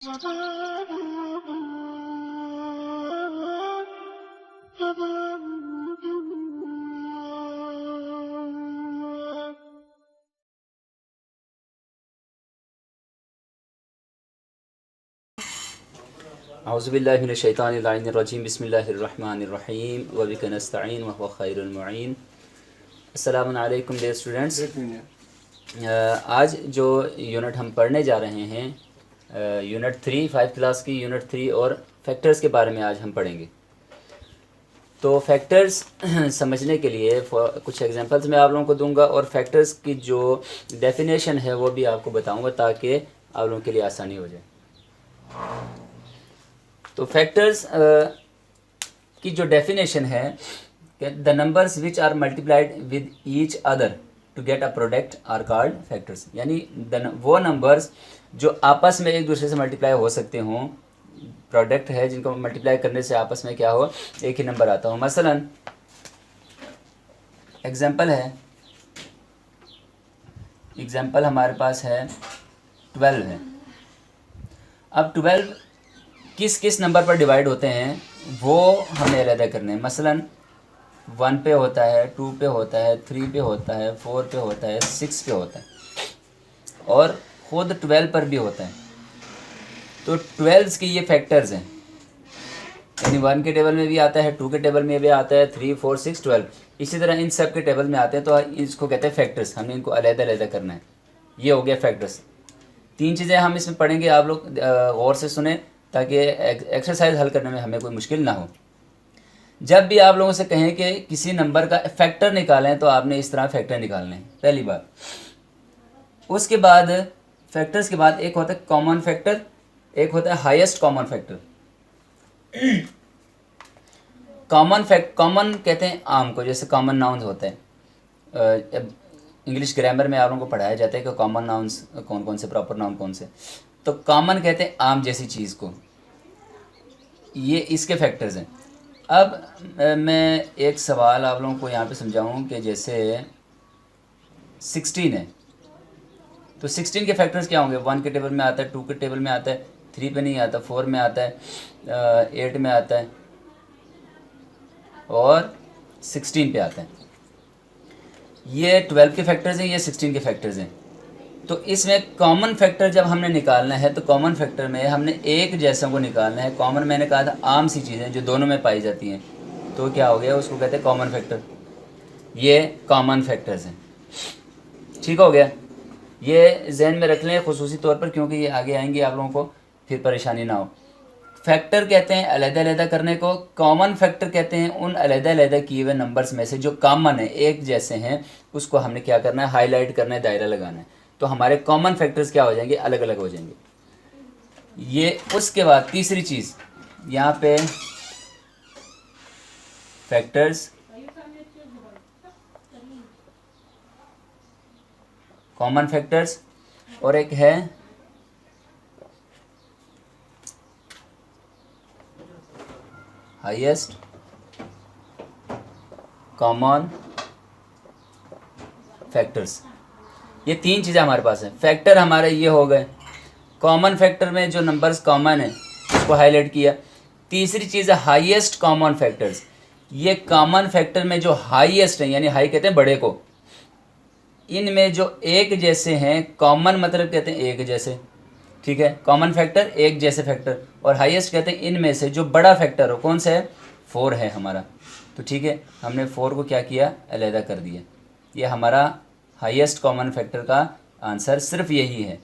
औज़ुबिल्लाहिमिनश्शैतानिर्रजीम बिस्मिल्लाहिर्रहमानिर्रहीम व बिका नस्तईन व हुवा खैरुल मुईन। अस्सलामु अलैकुम डियर स्टूडेंट्स। आज जो यूनिट हम पढ़ने जा रहे हैं यूनिट 3 5 क्लास की यूनिट 3 और फैक्टर्स के बारे में आज हम पढ़ेंगे। तो फैक्टर्स समझने के लिए कुछ एग्जांपल्स मैं आप लोगों को दूंगा और फैक्टर्स की जो डेफिनेशन है वो भी आपको बताऊंगा ताकि आप लोगों के लिए आसानी हो जाए। तो फैक्टर्स की जो डेफिनेशन है कि the numbers which are multiplied with each other to get a product are called factors. यानी वो नंबर्स जो आपस में एक दूसरे से मल्टीप्लाई हो सकते हों, प्रोडक्ट है जिनको मल्टीप्लाई करने से आपस में क्या हो, एक ही नंबर आता हो। मसलन एग्जांपल हमारे पास है 12 है। अब 12 किस किस नंबर पर डिवाइड होते हैं वो हमें अलग करने हैं। मसलन 1 पे होता है, 2 पे होता है, 3 पे होता है, 4 पे होता है, 6 पे होता है और ख़ुद 12 पर भी होता है। तो 12 के ये फैक्टर्स हैं, यानी 1 के टेबल में भी आता है, 2 के टेबल में भी आता है, 3 4 6 12 इसी तरह इन सब के टेबल में आते हैं। तो इसको कहते हैं फैक्टर्स। हमने इनको अलग करना है। ये हो गया फैक्टर्स। 3 चीज़ें हम इसमें पढ़ेंगे, आप लोग गौर से सुने ताकि एक्सरसाइज हल करने में हमें कोई मुश्किल ना हो। जब भी आप लोगों से कहें कि किसी नंबर का फैक्टर निकालें तो आपने इस तरह फैक्टर निकालने हैं, पहली बात। उसके बाद फैक्टर्स के बाद एक होता है कॉमन फैक्टर, एक होता है हाईएस्ट कॉमन फैक्टर। कॉमन कहते हैं आम को, जैसे कॉमन नाउन्स होते हैं। इंग्लिश ग्रामर में आप लोगों को पढ़ाया जाता है कि कॉमन नाउन्स कौन कौन से, प्रॉपर नाउन कौन से। तो कॉमन कहते हैं आम जैसी चीज़ को। ये इसके फैक्टर्स हैं। अब मैं एक सवाल आप लोगों को यहाँ पे समझाऊँ कि जैसे 16 है तो 16 के फैक्टर्स क्या होंगे। 1 के टेबल में आता है, 2 के टेबल में आता है, 3 पे नहीं आता, 4 में आता है, 8 में आता है और 16 पे आता है। ये 12 के फैक्टर्स हैं, ये 16 के फैक्टर्स हैं। तो इसमें कॉमन फैक्टर जब हमने निकालना है तो कॉमन फैक्टर में हमने एक जैसों को निकालना है। कॉमन मैंने कहा था आम सी चीज़ें जो दोनों में पाई जाती हैं, तो क्या हो गया, उसको कहते हैं कॉमन फैक्टर। ये कॉमन फैक्टर्स हैं, ठीक हो गया। ये जहन में रख लें खुसूसी तौर पर, क्योंकि ये आगे आएंगे, आप लोगों को फिर परेशानी ना हो। फैक्टर कहते हैं अलग करने को, कॉमन फैक्टर कहते हैं उन अलग किए हुए नंबर्स में से जो कॉमन है, एक जैसे हैं, उसको हमने क्या करना है, हाईलाइट करना है, दायरा लगाना है। तो हमारे कॉमन फैक्टर्स क्या हो जाएंगे, अलग अलग हो जाएंगे। ये उसके बाद तीसरी चीज़ यहाँ पे फैक्टर्स कॉमन फैक्टर्स और एक है हाईएस्ट कॉमन फैक्टर्स। ये 3 चीज़ें हमारे पास हैं। फैक्टर हमारे ये हो गए, कॉमन फैक्टर में जो नंबर्स कॉमन है उसको हाईलाइट किया। तीसरी चीज़ है हाईएस्ट कॉमन फैक्टर्स। ये कॉमन फैक्टर में जो हाईएस्ट हैं, यानी हाई कहते हैं बड़े को, इनमें जो एक जैसे हैं, कॉमन मतलब कहते हैं एक जैसे, ठीक है। कॉमन फैक्टर एक जैसे फैक्टर, और हाईएस्ट कहते हैं इनमें से जो बड़ा फैक्टर हो, कौन सा है, 4 है हमारा। तो ठीक है, हमने 4 को क्या किया, अलग कर दिया। ये हमारा हाईएस्ट कॉमन फैक्टर का आंसर सिर्फ यही है।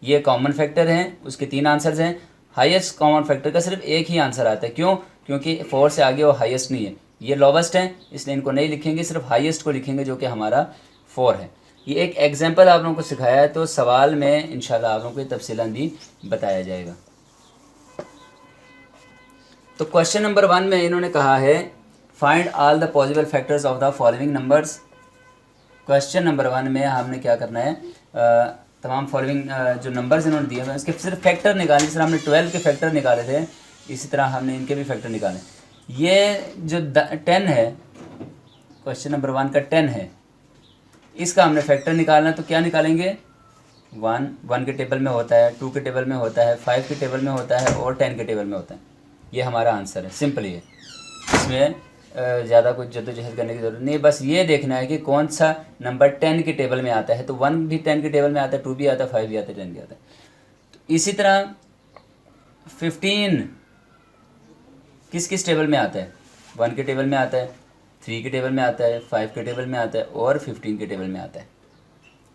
ये कॉमन फैक्टर हैं, उसके 3 आंसर्स हैं। हाईएस्ट कॉमन फैक्टर का सिर्फ एक ही आंसर आता है। क्यों? क्योंकि 4 से आगे वो हाईएस्ट नहीं है, ये लोवेस्ट है, इसलिए इनको नहीं लिखेंगे, सिर्फ हाईएस्ट को लिखेंगे जो कि हमारा 4 है। ये एक एग्जाम्पल आप लोगों को सिखाया है, तो सवाल में इंशाल्लाह आप लोगों को तफसीलन भी बताया जाएगा। तो क्वेश्चन नंबर 1 में इन्होंने कहा है find all the possible factors of the following numbers. Question number 1 में हमने क्या करना है, तमाम फॉलोइंग जो नंबर्स इन्होंने दिए हैं उसके सिर्फ फैक्टर निकालें। जिस तरह हमने 12 के फैक्टर निकाले थे, इसी तरह हमने इनके भी फैक्टर निकाले। ये जो 10 है, क्वेश्चन नंबर 1 का 10 है, इसका हमने फैक्टर निकालना है। तो क्या निकालेंगे, वन के टेबल में होता है, 2 के टेबल में होता है, 5 के टेबल में होता है और 10 के टेबल में होता है। ये हमारा आंसर है, सिंपल ये। इसमें ज़्यादा कुछ जद्दोजहद करने की ज़रूरत नहीं है, बस ये देखना है कि कौन सा नंबर 10 के टेबल में आता है। तो 1 भी 10 के टेबल में आता है, 2 भी आता है, 5 भी आता है, 10 भी आता है। तो इसी तरह 15 किस किस टेबल में आता है? 1 के टेबल में आता है, 3 के टेबल में आता है, 5 के टेबल में आता है और 15 के टेबल में आता है।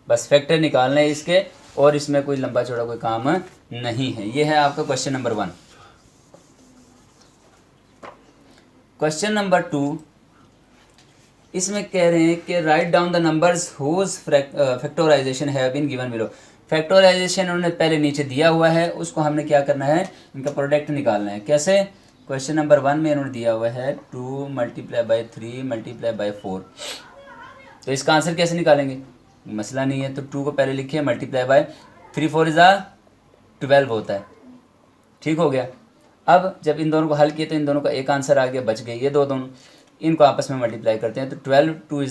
बस फैक्टर निकालना है इसके, और इसमें कोई लंबा चौड़ा कोई काम नहीं है। ये है आपका क्वेश्चन नंबर 1। क्वेश्चन नंबर 2, इसमें कह रहे हैं कि write down the numbers whose factorization have been given below. Factorization उन्होंने पहले नीचे दिया हुआ है, उसको हमने क्या करना है, इनका प्रोडक्ट निकालना है। कैसे? क्वेश्चन नंबर 1 में उन्होंने दिया हुआ है 2 × 3 × 4। तो इसका आंसर कैसे निकालेंगे? मसला नहीं है, तो 2 को पहले लिखिए, मल्टीप्लाई बाय 3 4 = 12 होता है। ठीक हो गया। अब जब इन दोनों को हल किए तो इन दोनों का एक आंसर आ गया, बच गए ये दोनों। इनको आपस में मल्टीप्लाई करते हैं तो 12 2 =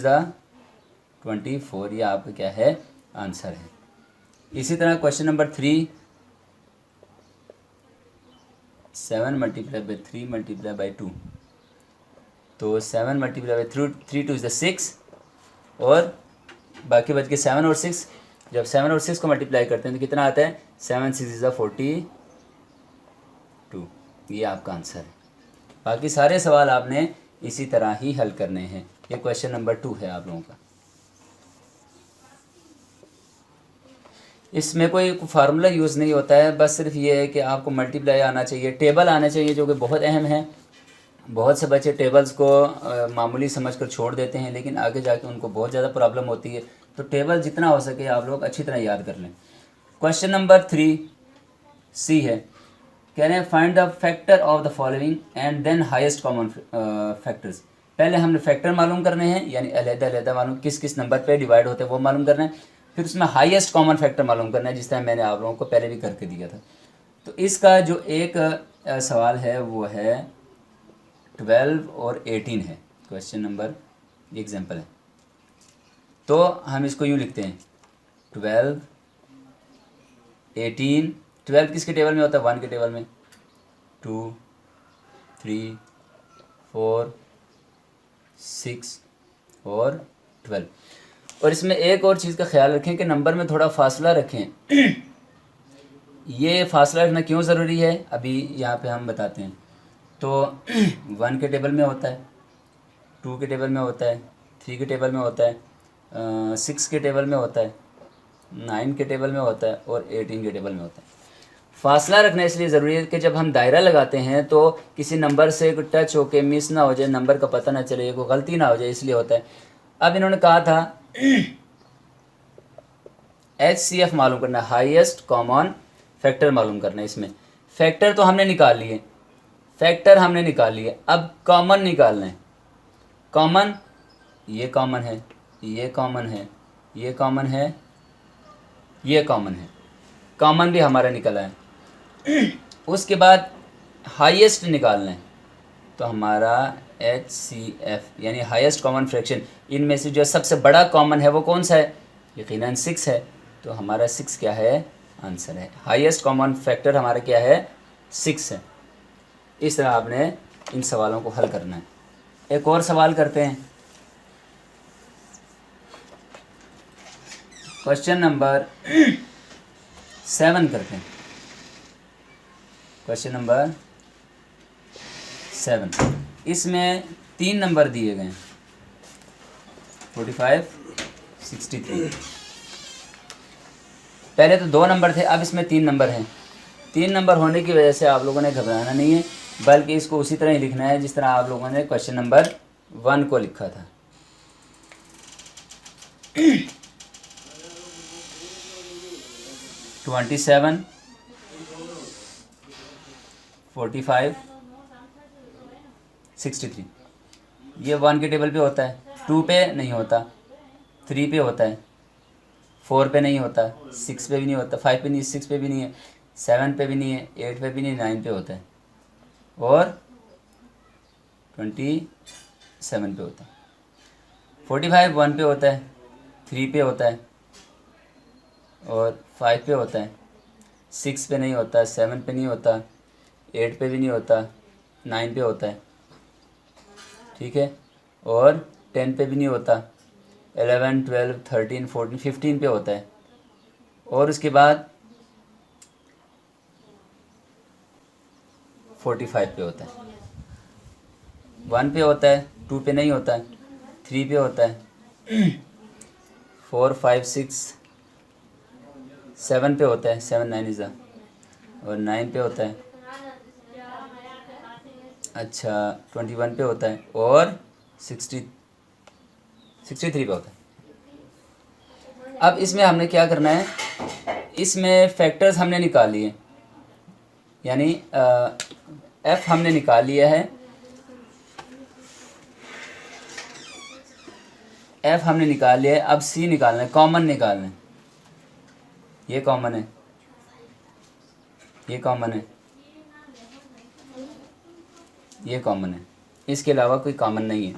24, ये आपका क्या है, आंसर है। इसी तरह क्वेश्चन नंबर 3, 7 × 3 × 2, तो 7 × 3 2 = 6, और बाकी बच के 7 और 6। जब 7 और 6 को मल्टीप्लाई करते हैं तो कितना आता है, 7 6 = 42। ये आपका आंसर है। बाकी सारे सवाल आपने इसी तरह ही हल करने हैं। ये क्वेश्चन नंबर 2 है आप लोगों का। इसमें कोई फार्मूला यूज़ नहीं होता है, बस सिर्फ ये है कि आपको मल्टीप्लाई आना चाहिए, टेबल आना चाहिए, जो कि बहुत अहम है। बहुत से बच्चे टेबल्स को मामूली समझकर छोड़ देते हैं, लेकिन आगे जाके उनको बहुत ज़्यादा प्रॉब्लम होती है। तो टेबल जितना हो सके आप लोग अच्छी तरह याद कर लें। क्वेश्चन नंबर 3 सी है, कह रहे हैं find the factor of the following and then highest common factors. पहले हमने फैक्टर मालूम करने हैं, यानी अलग-अलग मालूम किस किस नंबर पे डिवाइड होते हैं वो मालूम करना है। फिर उसमें हाईएस्ट कॉमन फैक्टर मालूम करना है, जिस तरह मैंने आप लोगों को पहले भी करके दिया था। तो इसका जो एक सवाल है वो है 12 और 18 है। क्वेश्चन नंबर, एग्जाम्पल है, तो हम इसको यूँ लिखते हैं 12 18। 12 किसके टेबल में होता है? 1 के टेबल में। 2 3 4 6 और 12। और इसमें एक और चीज़ का ख्याल रखें कि नंबर में थोड़ा फासला रखें। ये फासला रखना क्यों ज़रूरी है, अभी यहाँ पे हम बताते हैं। तो 1 के टेबल में होता है, 2 के टेबल में होता है, 3 के टेबल में होता है, 6 के टेबल में होता है, 9 के टेबल में होता है और 18 के टेबल में होता है। फासला रखना इसलिए ज़रूरी है कि जब हम दायरा लगाते हैं तो किसी नंबर से टच होके मिस ना हो जाए, नंबर का पता ना चले, कोई गलती ना हो जाए, इसलिए होता है। अब इन्होंने कहा था HCF मालूम करना, हाईएस्ट कॉमन फैक्टर मालूम करना है। इसमें फैक्टर तो हमने निकाल लिए, अब कॉमन निकालना है। कॉमन, ये कॉमन है, ये कॉमन है, ये कॉमन है, ये कॉमन है, कॉमन भी हमारा निकला है। उसके बाद हाईएस्ट निकालना है, तो हमारा HCF यानी हाईएस्ट कॉमन फ्रैक्शन, इनमें से जो सबसे बड़ा कॉमन है वो कौन सा है? यकीनन 6 है, तो हमारा 6 क्या है? आंसर है। हाईएस्ट कॉमन फैक्टर हमारा क्या है? 6 है। इस तरह आपने इन सवालों को हल करना है। एक और सवाल करते हैं, क्वेश्चन नंबर 7 करते हैं। क्वेश्चन नंबर 7, इसमें 3 नंबर दिए गए हैं, 45 63। पहले तो 2 नंबर थे, अब इसमें 3 नंबर हैं। 3 नंबर होने की वजह से आप लोगों ने घबराना नहीं है, बल्कि इसको उसी तरह ही लिखना है जिस तरह आप लोगों ने क्वेश्चन नंबर 1 को लिखा था। 27 45 63, ये 1 के टेबल पे होता है, 2 पे नहीं होता, 3 पे होता है, 4 पे नहीं होता, 6 पे भी नहीं होता, 5 पे नहीं, 6 पे भी नहीं है, 7 पे भी नहीं है, 8 पे भी नहीं, 9 पे होता है और 27 पे होता है। 45 1 पे होता है, 3 पे होता है, और 5 पे होता है, 6 पे नहीं होता, 7 पे नहीं होता, 8 पे भी नहीं होता, 9 पे होता है, ठीक है, और 10 पे भी नहीं होता, 11, 12, 13, 14, 15 पे होता है, और उसके बाद 45 पे होता है। 1 पे होता है, 2 पे नहीं होता है, 3 पे होता है, 4, 5, 6, 7 पे होता है, 7, 9 इज़ द, और 9 पे होता है, अच्छा 21 पे होता है, और 63 पे होता है। अब इसमें हमने क्या करना है, इसमें फैक्टर्स हमने निकाल लिए, यानी एफ हमने निकाल लिया है, एफ हमने निकाल लिया है। अब सी निकालना है, कॉमन निकालना है। ये कॉमन है, ये कॉमन है, ये कॉमन है, इसके अलावा कोई कॉमन नहीं है।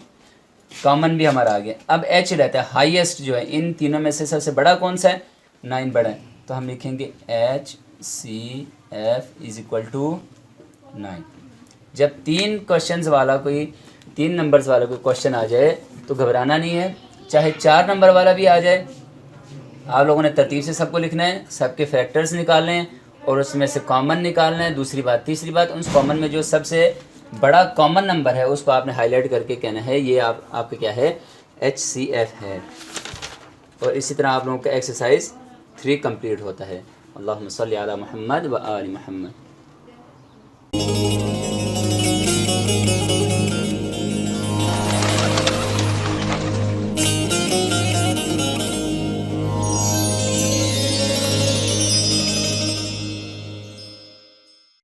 कॉमन भी हमारा आ गया। अब एच रहता है हाईएस्ट जो है, इन तीनों में से सबसे बड़ा कौन सा है, 9 बड़ा है, तो हम लिखेंगे H C F is equal to 9। जब 3 क्वेश्चंस वाला कोई 3 नंबर्स वाला कोई क्वेश्चन आ जाए तो घबराना नहीं है, चाहे 4 नंबर वाला भी आ जाए, आप लोगों ने तरतीब से सबको लिखना है, सबके फैक्टर्स निकालने हैं और उसमें से कॉमन निकालना है। दूसरी बात, तीसरी बात, उस कॉमन में जो सबसे बड़ा कॉमन नंबर है उसको आपने हाईलाइट करके कहना है ये आपका क्या है, HCF है। और इसी तरह आप लोगों का एक्सरसाइज 3 कंप्लीट होता है। अल्लाहुम्मा सल्ली अला मुहम्मद व आलि मुहम्मद।